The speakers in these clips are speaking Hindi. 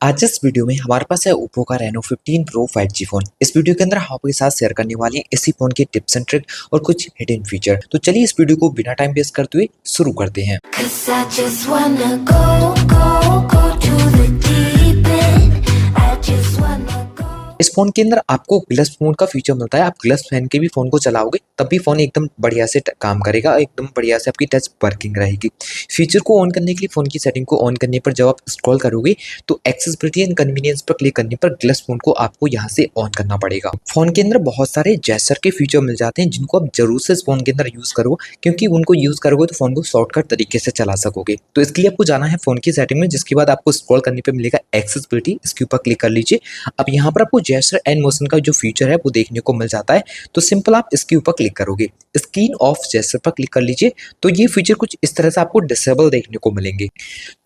आज इस वीडियो में हमारे पास है ओप्पो का रेनो 15 प्रो 5G फोन। इस वीडियो के अंदर हम आपके साथ शेयर करने वाले हैं इसी फोन के टिप्स एंड ट्रिक और कुछ हिडन फीचर। तो चलिए इस वीडियो को बिना टाइम वेस्ट करते हुए शुरू करते हैं। इस फोन के अंदर आपको ग्लस मोड का फीचर मिलता है। आप ग्लस पहन के भी फोन को चलाओगे तब भी फोन एकदम बढ़िया से काम करेगा, एकदम बढ़िया से आपकी टच वर्किंग रहेगी। फीचर को ऑन करने के लिए फोन की सेटिंग को ऑन करने पर जब आप स्क्रॉल करोगे तो एक्सेसिबिलिटी एंड कन्वीनियंस पर क्लिक करने पर ग्लस मोड को आपको यहाँ से ऑन करना पड़ेगा। फोन के अंदर बहुत सारे जेस्चर के फीचर मिल जाते हैं जिनको आप जरूर से इस फोन के अंदर यूज करो, क्योंकि उनको यूज करोगे तो फोन को शॉर्टकट तरीके से चला सकोगे। तो इसके लिए आपको जाना है फोन की सेटिंग में, जिसके बाद आपको स्क्रॉल करने पर मिलेगा एक्सेसिबिलिटी, इसके ऊपर क्लिक कर लीजिए। अब यहाँ पर आपको जेस्चर एंड मोशन का जो फीचर है वो देखने को मिल जाता है। तो सिंपल आप इसके ऊपर क्लिक करोगे, स्क्रीन ऑफ जेस्चर पर क्लिक कर लीजिए। तो ये फीचर कुछ इस तरह से आपको डिसेबल देखने को मिलेंगे।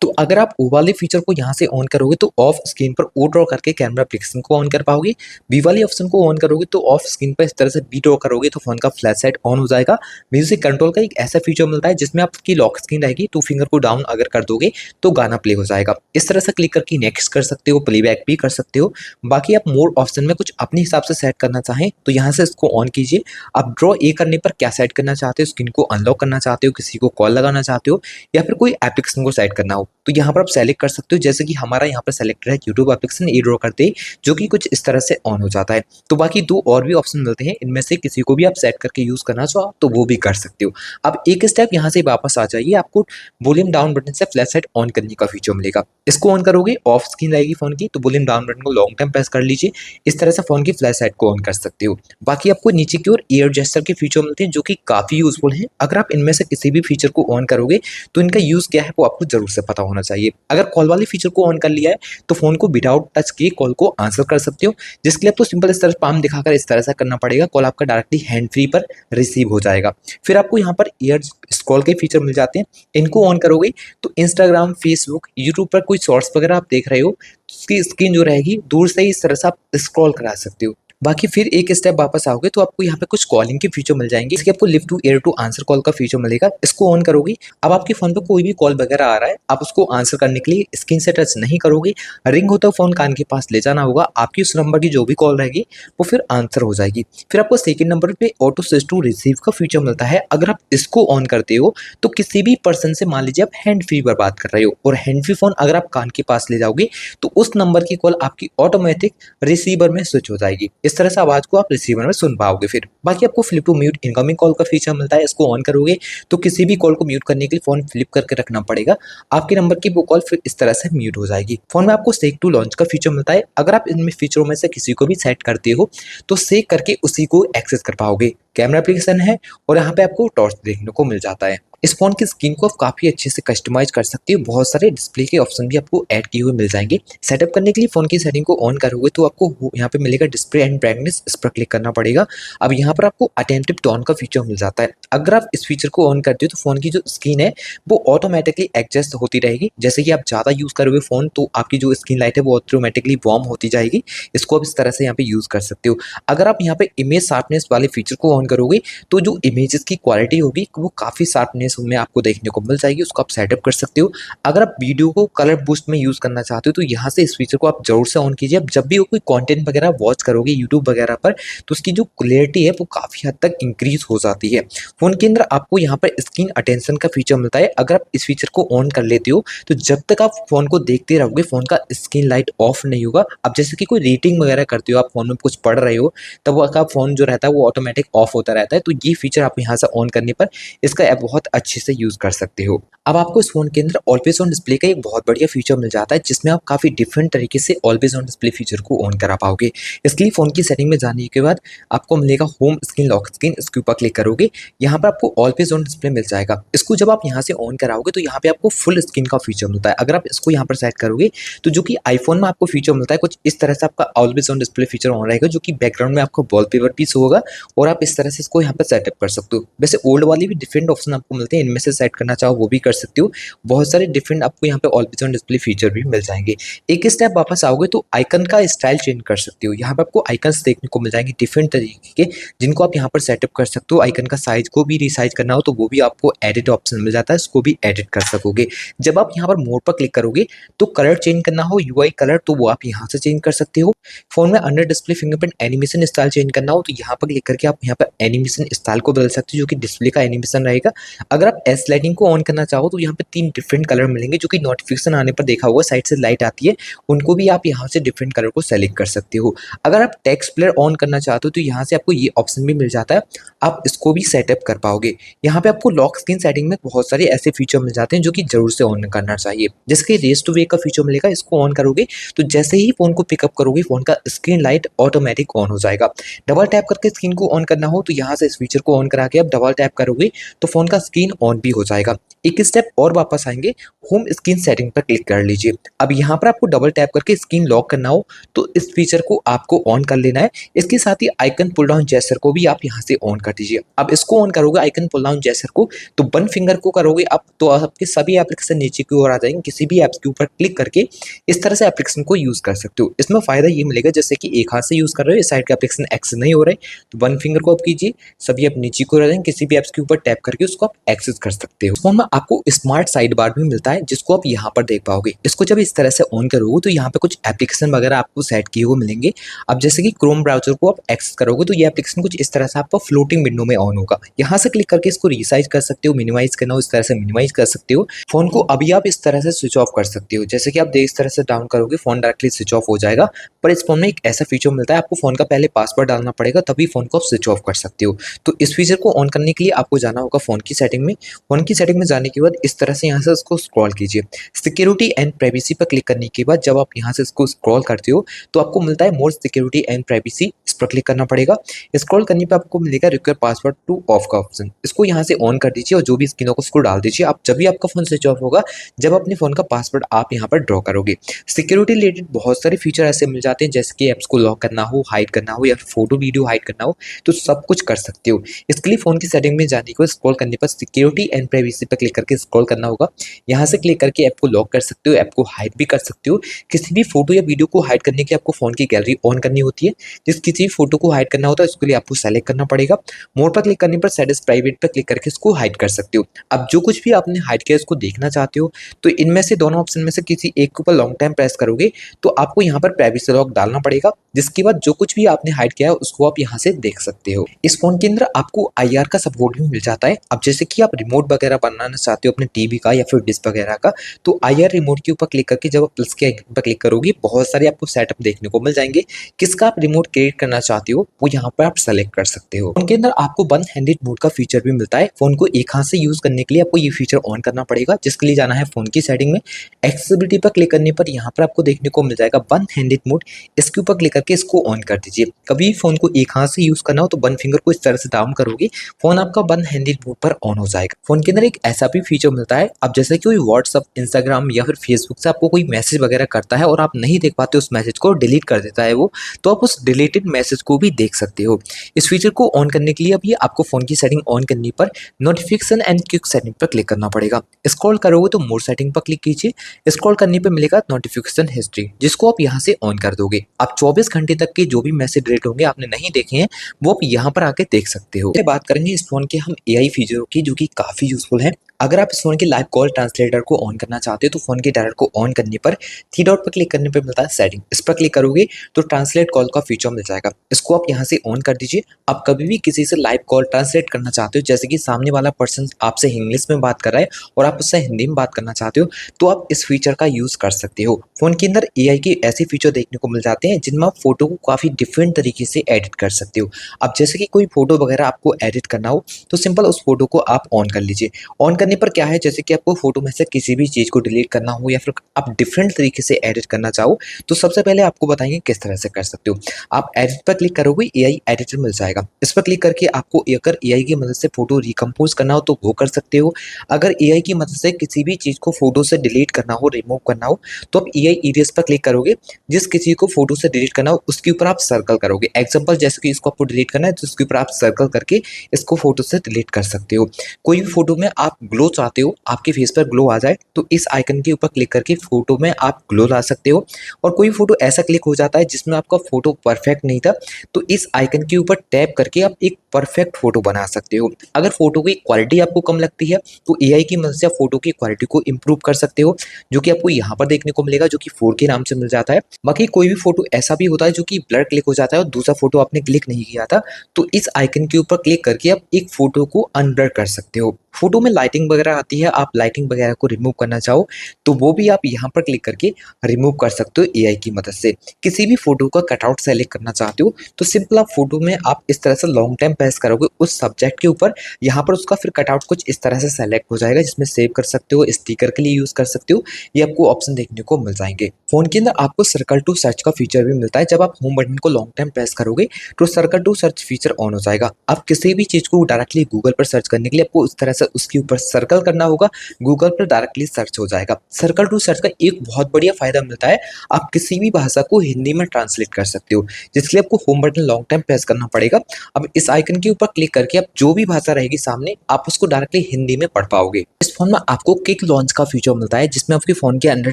तो अगर आप ओ वाले फीचर को यहाँ से ऑन करोगे तो ऑफ स्क्रीन पर ओ ड्रॉ करके कैमरा एप्लीकेशन को ऑन कर पाओगे। बी वाले ऑप्शन को ऑन करोगे तो ऑफ स्क्रीन पर इस तरह से बी ड्रॉ करोगे तो फोन का फ्लैश लाइट ऑन हो जाएगा। म्यूजिक कंट्रोल का एक ऐसा फीचर मिलता है जिसमें आपकी लॉक स्क्रीन रहेगी, तो फिंगर को डाउन अगर कर दोगे तो गाना प्ले हो जाएगा। इस तरह से क्लिक करके नेक्स्ट कर सकते हो, प्लेबैक भी कर सकते हो। बाकी आप मोड ऑप्शन में कुछ अपने हिसाब से सेट करना चाहें तो यहाँ से इसको ऑन कीजिए। आप ड्रॉ ए करने पर क्या सेट करना चाहते हो, स्क्रीन को अनलॉक करना चाहते हो, किसी को कॉल लगाना चाहते हो या फिर कोई एप्लीकेशन को सेट करना हो तो यहाँ पर आप सेलेक्ट कर सकते हो। जैसे कि हमारा यहाँ पर सेलेक्टेड है यूट्यूब एप्लीकेशन, ए ड्रॉ करते ही जो कि कुछ इस तरह से ऑन हो जाता है। तो बाकी दो और भी ऑप्शन मिलते हैं, इनमें से किसी को भी आप सेट करके यूज करना चाहो तो वो भी कर सकते हो। अब एक स्टेप यहाँ से वापस आ जाइए, आपको वॉल्यूम डाउन बटन से फ्लैश लाइट ऑन करने का फीचर मिलेगा। इसको ऑन करोगे ऑफ स्क्रीन रहेगी फोन की, तो वॉल्यूम डाउन बटन को लॉन्ग टाइम प्रेस कर लीजिए। इस तरह से फोन की फ्लैश लाइट को ऑन कर सकते हो। बाकी आपको नीचे की ओर एयर जेस्चर के फीचर मिलते हैं जो कि काफी यूजफुल है। अगर आप इनमें से किसी भी फीचर को ऑन करोगे तो इनका यूज क्या है वो आपको जरूर से पता होना चाहिए। अगर कॉल वाले फीचर को ऑन कर लिया है तो फोन को विदाउट टच के कॉल को आंसर कर सकते हो, जिसके लिए आपको सिंपल इस तरह पाम दिखाकर इस तरह से करना पड़ेगा। कॉल आपका डायरेक्टली हैंड फ्री पर रिसीव हो जाएगा। फिर आपको यहाँ पर एयर स्क्रॉल के फीचर मिल जाते हैं। इनको ऑन करोगे तो इंस्टाग्राम, फेसबुक, यूट्यूब पर कोई शॉर्ट्स वगैरह आप देख रहे हो तो उसकी स्क्रीन जो रहेगी दूर से ही इस तरह से आप स्क्रॉल करा सकते हो। बाकी फिर एक स्टेप वापस आओगे तो आपको यहाँ पे कुछ कॉलिंग के फीचर मिल जाएंगे। इसके आपको lift to ear to answer call का फीचर मिलेगा। इसको ऑन करोगे, अब आपके फोन पे कोई भी कॉल वगैरह आ रहा है, आप उसको आंसर करने के लिए स्क्रीन से टच नहीं करोगे, रिंग होता फोन कान के पास ले जाना होगा। आपकी उस नंबर की जो भी कॉल रहेगी वो फिर आंसर हो जाएगी। फिर आपको सेकंड नंबर पे ऑटो स्विच टू रिसीव का फीचर मिलता है। अगर आप इसको ऑन करते हो तो किसी भी पर्सन से, मान लीजिए आप हैंड फ्री पर बात कर रहे हो और हैंड फ्री फोन अगर आप कान के पास ले जाओगे तो उस नंबर की कॉल आपकी ऑटोमेटिक रिसीवर में स्विच हो जाएगी। इस तरह से आवाज को आप रिसीवर में सुन पाओगे। फिर बाकी आपको flip to mute incoming call का फीचर मिलता है। इसको ऑन करोगे तो किसी भी कॉल को म्यूट करने के लिए फोन फ्लिप करके रखना पड़ेगा। आपके नंबर की वो कॉल फिर इस तरह से म्यूट हो जाएगी। फोन में आपको सेक टू लॉन्च का फीचर मिलता है। अगर आप इनमें फीचरों में से किसी को भी सेट करते हो तो सेक करके उसी को एक्सेस कर पाओगे। कैमरा एप्लीकेशन है और यहाँ पे आपको टॉर्च देखने को मिल जाता है। इस फोन की स्क्रीन को आप काफी अच्छे से कस्टमाइज कर सकते हो। बहुत सारे डिस्प्ले के ऑप्शन भी आपको ऐड किए हुए मिल जाएंगे। सेटअप करने के लिए फोन की सेटिंग को ऑन करोगे तो आपको यहाँ पे मिलेगा डिस्प्ले एंड ब्राइटनेस, इस पर क्लिक करना पड़ेगा। अब यहाँ पर आपको अटेंटिव टोन का फीचर मिल जाता है। अगर आप इस फीचर को ऑन करते हो तो फोन की जो स्क्रीन है वो ऑटोमेटिकली एडजस्ट होती रहेगी। जैसे कि आप ज्यादा यूज करोगे फोन तो आपकी जो स्क्रीन लाइट है वो ऑटोमेटिकली वार्म होती जाएगी। इसको आप इस तरह से यहाँ पे यूज कर सकते हो। अगर आप यहाँ पे इमेज शार्पनेस वाले फीचर को ऑन करोगे तो जो इमेजेस की क्वालिटी होगी वो काफी शार्पनेस में आपको देखने को मिल जाएगी। उसको आप सेटअप कर सकते हो। अगर आप वीडियो को कलर बूस्ट में यूज करना चाहते हो तो यहाँ से इस फीचर को आप जरूर से ऑन कीजिए। अब जब भी वो कोई कंटेंट वगैरह वॉच करोगे यूट्यूब वगैरह पर तो उसकी जो क्लियरिटी है वो काफी हद तक इंक्रीज हो जाती है। फोन के अंदर आपको यहाँ पर स्क्रीन अटेंशन का फीचर मिलता है। अगर आप इस फीचर को ऑन कर लेते हो तो जब तक आप फोन को देखते रहोगे फोन का स्क्रीन लाइट ऑफ नहीं होगा। अब जैसे कि कोई रीडिंग वगैरह करते हो, आप फोन में कुछ पढ़ रहे हो तब आपका फोन जो रहता है वो ऑटोमेटिक ऑफ होता रहता है। तो ये फीचर आप यहाँ से ऑन करने पर इसका ऐप बहुत अच्छे से यूज कर सकते हो। अब आपको इस फोन के अंदर ऑलवेज ऑन डिस्प्ले का एक बहुत बढ़िया फीचर मिल जाता है जिसमें आप काफी डिफरेंट तरीके से ऑलवेज ऑन डिस्प्ले फीचर को ऑन करा पाओगे। इसके लिए फोन की सेटिंग में जाने के बाद आपको मिलेगा होम स्क्रीन, लॉक स्क्रीन, इसके ऊपर क्लिक करोगे। यहाँ पर आपको ऑलवेज ऑन डिस्प्ले मिल जाएगा। इसको जब आप यहाँ से ऑन कराओगे तो यहाँ पे आपको फुल स्क्रीन का फीचर मिलता है। अगर आप इसको यहाँ पर सेट करोगे तो जो कि आईफोन में आपको फीचर मिलता है कुछ इस तरह से आपका always on display feature on रहेगा, जो कि बैकग्राउंड में आपको वॉलपेपर पीस होगा और आप इस तरह से इसको यहाँ पर सेटअप कर सकते हो। वैसे ओल्ड वाली भी डिफरेंट ऑप्शन आपको मिलते हैं, इनमें से सेट करना चाहो वो भी कर सकते हो। बहुत सारे डिफरेंट आपको यहाँ पे ऑलवेज ऑन डिस्प्ले फीचर भी मिल जाएंगे। एक स्टेप वापस आओगे तो आइकन का स्टाइल चेंज कर सकते हो। यहाँ पे आपको आइकन्स देखने को मिल जाएंगे डिफरेंट तरीके के, जिनको आप यहाँ पर सेटअप कर सकते हो। आइकन का साइज को भी रिसाइज करना हो तो वो भी आपको एडिट ऑप्शन मिल जाता है, उसको भी एडिट कर सकोगे। जब आप यहाँ पर मोड पर क्लिक करोगे तो कलर चेंज करना हो, यूआई कलर, तो वो आप यहाँ से चेंज कर सकते हो। फोन में under display fingerprint animation style change करना हो तो यहाँ पर क्लिक करके आप यहाँ पर एनिमेशन स्टाइल को बदल सकते हो, जो कि डिस्प्ले का एनिमेशन रहेगा। अगर आप एस लाइटिंग को ऑन करना चाहो तो यहाँ पे 3 डिफरेंट कलर मिलेंगे, जो कि नोटिफिकेशन आने पर देखा होगा साइड से लाइट आती है, उनको भी आप यहाँ से डिफरेंट कलर को सेलेक्ट कर सकते हो। अगर आप टेक्स्ट प्लेयर ऑन करना चाहते हो तो यहाँ से आपको ये ऑप्शन भी मिल जाता है, आप इसको भी सेटअप कर पाओगे। यहाँ पे आपको लॉक स्क्रीन सेटिंग में बहुत सारे ऐसे फीचर मिल जाते हैं जो कि जरूर से ऑन करना चाहिए। जैसे कि रेस टू वेक का फीचर मिलेगा, इसको ऑन करोगे तो जैसे ही फोन को पिकअप करोगे फोन का स्क्रीन लाइट ऑटोमेटिक ऑन हो जाएगा। डबल टैप करके स्क्रीन को ऑन करना हो तो यहाँ से इस फीचर को ऑन करा के आप डबल टैप करोगे तो फोन का स्क्रीन ऑन भी हो जाएगा। एक स्टेप और वापस आएंगे, होम स्क्रीन सेटिंग पर क्लिक कर लीजिए। अब यहाँ पर आपको डबल टैप करके स्क्रीन लॉक करना हो तो इस फीचर को आपको ऑन कर लेना है। इसके साथ ही आइकन पुल डाउन जेस्चर को भी आप यहाँ से ऑन कर दीजिए। अब इसको ऑन करोगे आइकन पुल डाउन जेस्चर को तो वन फिंगर को करोगे आप तो आपके सभी एप्लीकेशन नीचे की ओर आ जाएंगे। किसी भी ऐप्स के ऊपर क्लिक करके इस तरह से एप्लीकेशन को यूज कर सकते हो। इसमें फायदा ये मिलेगा जैसे कि एक हाथ से यूज कर रहे हो, इस साइड का एप्लीकेशन एक्सेस नहीं हो रहा है तो वन फिंगर को आप कीजिए, सभी आप नीचे को आ जाएंगे, किसी भी ऐप्स के ऊपर टैप करके उसको आप एक्सेस कर सकते हो। फोन में आपको स्मार्ट साइड बार भी मिलता है जिसको आप यहाँ पर देख पाओगे। इसको जब इस तरह से ऑन करोगे तो यहाँ पे कुछ एप्लीकेशन वगैरह आपको सेट किए हुए मिलेंगे। अब जैसे कि क्रोम ब्राउजर को आप एक्सेस करोगे तो ये एप्लीकेशन कुछ इस तरह से आपको फ्लोटिंग विंडो में ऑन होगा। यहाँ से क्लिक करके इसको रिसाइज कर सकते हो, मिनिमाइज करना हो इस तरह से मिनिमाइज कर सकते हो। फोन को अभी आप इस तरह से स्विच ऑफ कर सकते हो। जैसे कि आप इस तरह से डाउन करोगे फोन डायरेक्टली स्विच ऑफ हो जाएगा। पर इस फोन में एक ऐसा फीचर मिलता है, आपको फोन का पहले पासवर्ड डालना पड़ेगा तभी फोन को आप स्विच ऑफ कर सकते हो। तो इस फीचर को ऑन करने के लिए आपको जाना होगा फोन की सेटिंग में। फोन की सेटिंग में जाने के बाद इस तरह से यहाँ से इसको स्क्रॉल कीजिए। सिक्योरिटी एंड प्राइवेसी पर क्लिक करने के बाद जब आप यहाँ से इसको स्क्रॉल करते हो तो आपको मिलता है मोर सिक्योरिटी एंड प्राइवेसी, इस पर क्लिक करना पड़ेगा। स्क्रॉल करने पर आपको मिलेगा रिक्वायर पासवर्ड टू ऑफ का ऑप्शन, इसको यहाँ से ऑन कर दीजिए और जो भी स्क्रीन को उसको डाल दीजिए। आप जब भी आपका फोन स्विच ऑफ होगा जब अपने फोन का पासवर्ड आप यहाँ पर ड्रॉ करोगे। सिक्योरिटी रिलेटेड बहुत सारे फीचर ऐसे मिल जाते हैं जैसे कि ऐप्स को लॉक करना हो, हाइड करना हो या फोटो वीडियो हाइड करना हो तो सब कुछ कर सकते हो। इसके लिए फोन की सेटिंग में जाने को स्क्रॉल करने पर सिक्योरिटी एंड प्राइवेसी पर क्लिक करके स्क्रॉल करना होगा। यहाँ से क्लिक करके ऐप को लॉक कर सकते हो, ऐप को हाइड भी कर सकते हो। किसी भी फोटो या वीडियो को हाइड करने के आपको फोन की गैलरी ऑन करनी होती है। जिस किसी भी फोटो को हाइड करना होता है उसके लिए आपको सेलेक्ट करना पड़ेगा। मोड पर क्लिक करने पर सेट एज प्राइवेट पर क्लिक करके इसको हाइड कर सकते हो। अब जो कुछ भी आपने हाइड किया उसको देखना चाहते हो तो इनमें से दोनों ऑप्शन में से किसी एक के ऊपर लॉन्ग टाइम प्रेस करोगे तो आपको यहाँ पर प्राइवेसी लॉक डालना पड़ेगा, जिसके बाद जो कुछ भी आपने हाइड किया है उसको आप यहाँ से देख सकते हो। इस फोन के अंदर आपको IR का सपोर्ट भी मिल जाता है। अब जैसे कि आप रिमोट वगैरह बनाना चाहते हो अपने टीवी का या फिर डिश वगैरह का तो IR रिमोट के ऊपर क्लिक करके जब आप प्लस के आइकन पर क्लिक करोगे बहुत सारे आपको सेटअप देखने को मिल जाएंगे। किसका आप रिमोट क्रिएट करना चाहते हो वो यहाँ पर आप सेलेक्ट कर सकते हो। फोन के अंदर आपको वन हैंडेड मोड का फीचर भी मिलता है। फोन को एक हाथ से यूज करने के लिए आपको ये फीचर ऑन करना पड़ेगा, जिसके लिए जाना है फोन की सेटिंग में। एक्सेसिबिलिटी पर क्लिक करने पर यहाँ पर आपको देखने को मिल जाएगा वन हैंडेड मोड, इसके ऊपर क्लिक करके इसको ऑन कर दीजिए। कभी फोन को एक हाथ से यूज करना हो तो वन फिंगर को इस तरह से डाउन करोगे फोन आपका वन हैंडेड मोड पर ऑन हो जाएगा। फोन के अंदर एक ऐसा भी फीचर मिलता है, अब जैसे कि कोई व्हाट्सअप, इंस्टाग्राम या फिर फेसबुक से आपको कोई मैसेज वगैरह करता है और आप नहीं देख पाते उस मैसेज को, डिलीट कर देता है वो, तो आप उस डिलीटेड मैसेज को भी देख सकते हो। इस फीचर को ऑन करने के लिए अभी आपको फोन की सेटिंग ऑन करने पर नोटिफिकेशन एंड क्विक सेटिंग पर क्लिक करना पड़ेगा। स्क्रॉल करोगे तो मोर सेटिंग पर क्लिक कीजिए। स्क्रॉल करने पर मिलेगा नोटिफिकेशन हिस्ट्री, जिसको आप यहाँ से ऑन कर दोगे। आप 24 घंटे तक के जो भी मैसेज डिलीट होंगे आपने नहीं देखे हैं वो आप यहाँ पर आके देख सकते हो। बात करेंगे इस फोन के हम AI फीचरों की जो कि काफी यूजफुल है। अगर आप इस फोन के लाइव कॉल ट्रांसलेटर को ऑन करना चाहते हो तो फोन के डायरेक्ट को ऑन करने पर थ्री डॉट पर क्लिक करने पर मिलता है सेटिंग, इस पर क्लिक करोगे तो ट्रांसलेट कॉल का फीचर मिल जाएगा। इसको आप यहाँ से ऑन कर दीजिए। आप कभी भी किसी से लाइव कॉल ट्रांसलेट करना चाहते हो, जैसे कि सामने वाला पर्सन आपसे इंग्लिश में बात कर रहा है और आप उससे हिंदी में बात करना चाहते हो तो आप इस फीचर का यूज कर सकते हो। फोन के अंदर AI के ऐसे फीचर देखने को मिल जाते हैं जिनमें आप फोटो को काफी डिफरेंट तरीके से एडिट कर सकते हो। अब जैसे कि कोई फोटो वगैरह आपको एडिट करना हो तो सिंपल उस फोटो को आप ऑन कर लीजिए। ऑन करने पर क्या है, जैसे कि आपको फोटो में से किसी भी चीज को डिलीट करना हो या फिर आप डिफरेंट तरीके से एडिट करना चाहो तो सबसे पहले आपको बताएंगे किस तरह से कर सकते हो। आप एडिट पर क्लिक करोगे, AI एडिटर मिल जाएगा। इस पर क्लिक करके आपको अगर AI की मदद से फोटो रिकम्पोज करना हो तो वो कर सकते हो। अगर AI की मदद से किसी भी चीज को फोटो से डिलीट करना हो, रिमूव करना हो तो आप AI इरेज पर क्लिक करोगे। जिस किसी को फोटो से डिलीट करना हो उसके ऊपर आप सर्कल करोगे। एग्जाम्पल जैसे कि इसको आपको डिलीट करना है तो उसके ऊपर आप सर्कल करके इसको फोटो से डिलीट कर सकते हो। कोई भी फोटो में आप ग्लो चाहते हो, आपके फेस पर ग्लो आ जाए, तो इस आइकन के ऊपर क्लिक करके फोटो में आप ग्लो ला सकते हो। और कोई फोटो ऐसा क्लिक हो जाता है जिसमें आपका फोटो परफेक्ट नहीं था, तो इस आइकन के ऊपर टैप करके आप एक परफेक्ट फोटो बना सकते हो। अगर फोटो की क्वालिटी आपको कम लगती है तो एआई की मदद से आप फोटो की क्वालिटी को इंप्रूव कर सकते हो, जो कि आपको यहाँ पर देखने को मिलेगा, जो कि 4K नाम से मिल जाता है। बाकी कोई भी फोटो ऐसा भी होता है जो कि ब्लर क्लिक हो जाता है और दूसरा फोटो आपने क्लिक नहीं किया था, तो इस आइकन के ऊपर क्लिक करके आप एक फोटो को अनब्लर कर सकते हो। फोटो में लाइटिंग वगैरह आती है, आप लाइटिंग वगैरह को रिमूव करना चाहो तो वो भी आप यहाँ पर क्लिक करके रिमूव कर सकते हो एआई की मदद से। किसी भी फोटो का कटआउट सेलेक्ट करना चाहते हो तो सिंपल आप फोटो में आप इस तरह से लॉन्ग टाइम प्रेस करोगे उस सब्जेक्ट के ऊपर, यहाँ पर उसका फिर कटआउट कुछ इस तरह से सेलेक्ट हो जाएगा, जिसमें सेव कर सकते हो, स्टिकर के लिए यूज कर सकते हो, ये आपको ऑप्शन देखने को मिल जाएंगे। फोन के अंदर आपको सर्कल टू सर्च का फीचर भी मिलता है। जब आप होम बटन को लॉन्ग टाइम प्रेस करोगे तो circle to search feature on हो जाएगा। आप किसी भी चीज को डायरेक्टली गूगल पर सर्च करने के लिए आपको उस तरह से उसके ऊपर सर्कल करना होगा, गूगल पर डायरेक्टली सर्च हो जाएगा। सर्कल टू सर्च का एक बहुत बढ़िया फायदा मिलता है, आप किसी भी भाषा को हिंदी में ट्रांसलेट कर सकते हो, जिसके लिए आपको home button long time press करना पड़ेगा। अब इस आइकन के ऊपर क्लिक करके आप जो भी भाषा रहेगी सामने, आप उसको डायरेक्टली हिंदी में पढ़ पाओगे। इस फोन में आपको क्विक लॉन्च का फीचर मिलता है, जिसमें आपके फोन के अंदर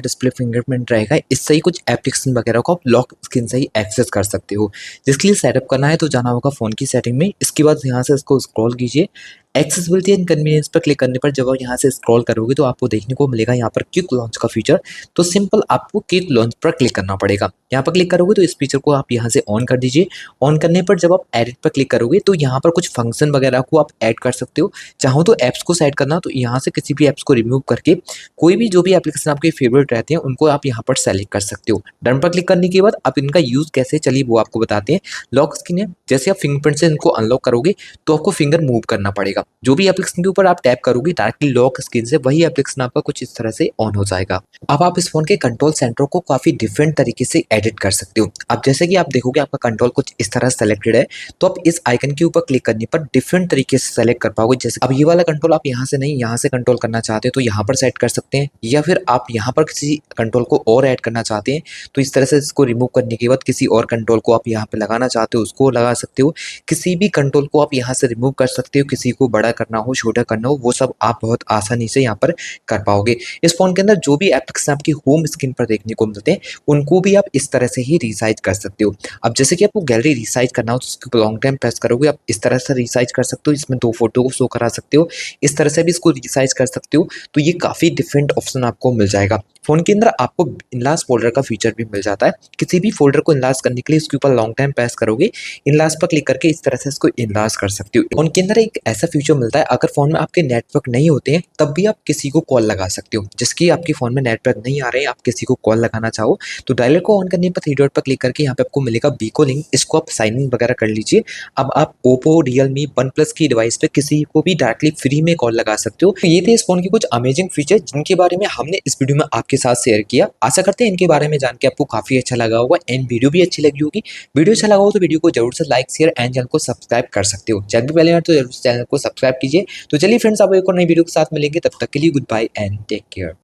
डिस्प्ले फिंगरप्रिंट रहेगा। इससे ही कुछ एप्लीकेशन वगैरह को आप लॉक स्क्रीन से ही एक्सेस कर सकते हो। जिसके लिए सेटअप करना है तो जाना होगा फोन की सेटिंग में, इसके बाद यहाँ से इसको स्क्रॉल कीजिए। एक्सेसिबिलिटी एंड कन्वीनियंस पर क्लिक करने पर जब आप यहाँ से स्क्रॉल करोगे तो आपको देखने को मिलेगा यहाँ पर क्विक लॉन्च का फीचर। तो सिंपल आपको क्विक लॉन्च पर क्लिक करना पड़ेगा। यहाँ पर क्लिक करोगे तो इस फीचर को आप यहाँ से ऑन कर दीजिए। ऑन करने पर जब आप एडिट पर क्लिक करोगे तो यहाँ पर कुछ फंक्शन वगैरह को आप ऐड कर सकते हो। चाहो तो ऐप्स को सेट करना, तो यहाँ से किसी भी ऐप्स को रिमूव करके कोई भी जो भी एप्लीकेशन आपके फेवरेट रहते हैं उनको आप यहाँ पर सेलेक्ट कर सकते हो। डन पर क्लिक करने के बाद आप इनका यूज कैसे चलिए वो आपको बताते हैं। लॉक स्क्रीन है, जैसे आप फिंगरप्रिंट से इनको अनलॉक करोगे तो आपको फिंगर मूव करना पड़ेगा। जो भी एप्लीकेशन के ऊपर आप टैप करोगे डायरेक्टली लॉक स्क्रीन से वही एप्लीकेशन आपका कुछ इस तरह से ऑन हो जाएगा। अब आप इस फोन के कंट्रोल सेंटर को काफी डिफरेंट तरीके से एडिट कर सकते हो। अब जैसे कि आप देखोगे आपका कंट्रोल कुछ इस तरह सेलेक्टेड है, तो आप इस आइकन के ऊपर क्लिक करने पर डिफरेंट तरीके से सेलेक्ट कर पाओगे। जैसे अब ये वाला कंट्रोल आप यहाँ से नहीं, यहाँ से कंट्रोल करना चाहते हो तो यहाँ पर सेट कर सकते हैं, या फिर आप यहाँ पर किसी कंट्रोल को और ऐड करना चाहते हैं तो इस तरह से इसको रिमूव करने के बाद किसी और कंट्रोल को आप यहाँ पे लगाना चाहते हो उसको लगा सकते हो। किसी भी कंट्रोल को आप यहाँ से रिमूव कर सकते हो, किसी को बड़ा करना हो छोटा करना हो वो सब आप बहुत आसानी से यहाँ पर कर पाओगे। इस फोन के अंदर जो भी एप्लीकेशन आपकी होम स्क्रीन पर देखने को मिलते हैं उनको भी आप इस तरह से ही रिसाइज कर सकते हो। अब जैसे कि आपको गैलरी रिसाइज करना हो तो उसके ऊपर लॉन्ग टाइम प्रेस करोगे, आप इस तरह से रिसाइज कर सकते हो। इसमें 2 फोटो को शो करा सकते हो, इस तरह से भी इसको रिसाइज कर सकते हो। तो ये काफी डिफरेंट ऑप्शन आपको मिल जाएगा। फोन के अंदर आपको इनलार्ज फोल्डर का फीचर भी मिल जाता है। किसी भी फोल्डर को इनलार्ज करने के लिए इसके ऊपर लॉन्ग टाइम प्रेस करोगे, इनलार्ज पर क्लिक करके इस तरह से इसको इनलार्ज कर सकते हो। फोन के अंदर एक ऐसा फीचर मिलता है, अगर फोन में आपके नेटवर्क नहीं होते हैं तब भी आप किसी को कॉल लगा सकते हो। जिसकी आपके फोन में नेटवर्क नहीं आ रहे हैं, आप किसी को कॉल लगाना चाहो तो डायलर को ऑन करने पर 3 डॉट पर क्लिक करके यहाँ पे आपको मिलेगा बीको लिंक, इसको आप साइन इन वगैरह कर लीजिए। अब आप ओप्पो, रियलमी, वन प्लस की डिवाइस पे किसी को भी डायरेक्टली फ्री में कॉल लगा सकते हो। तो ये थे इस फोन के कुछ अमेजिंग फीचर जिनके बारे में हमने इस वीडियो में आपके साथ शेयर किया। आशा करते हैं इनके बारे में जान के आपको काफी अच्छा लगा होगा एंड वीडियो भी अच्छी लगी होगी। वीडियो अच्छा लगा हो तो वीडियो को जरूर से लाइक, शेयर एंड चैनल को सब्सक्राइब कर सकते हो। चैनल पे पहले तो जरूर चैनल को सब्सक्राइब कीजिए। तो चलिए फ्रेंड्स, अब एक और नई वीडियो के साथ मिलेंगे, तब तक के लिए good bye and take care.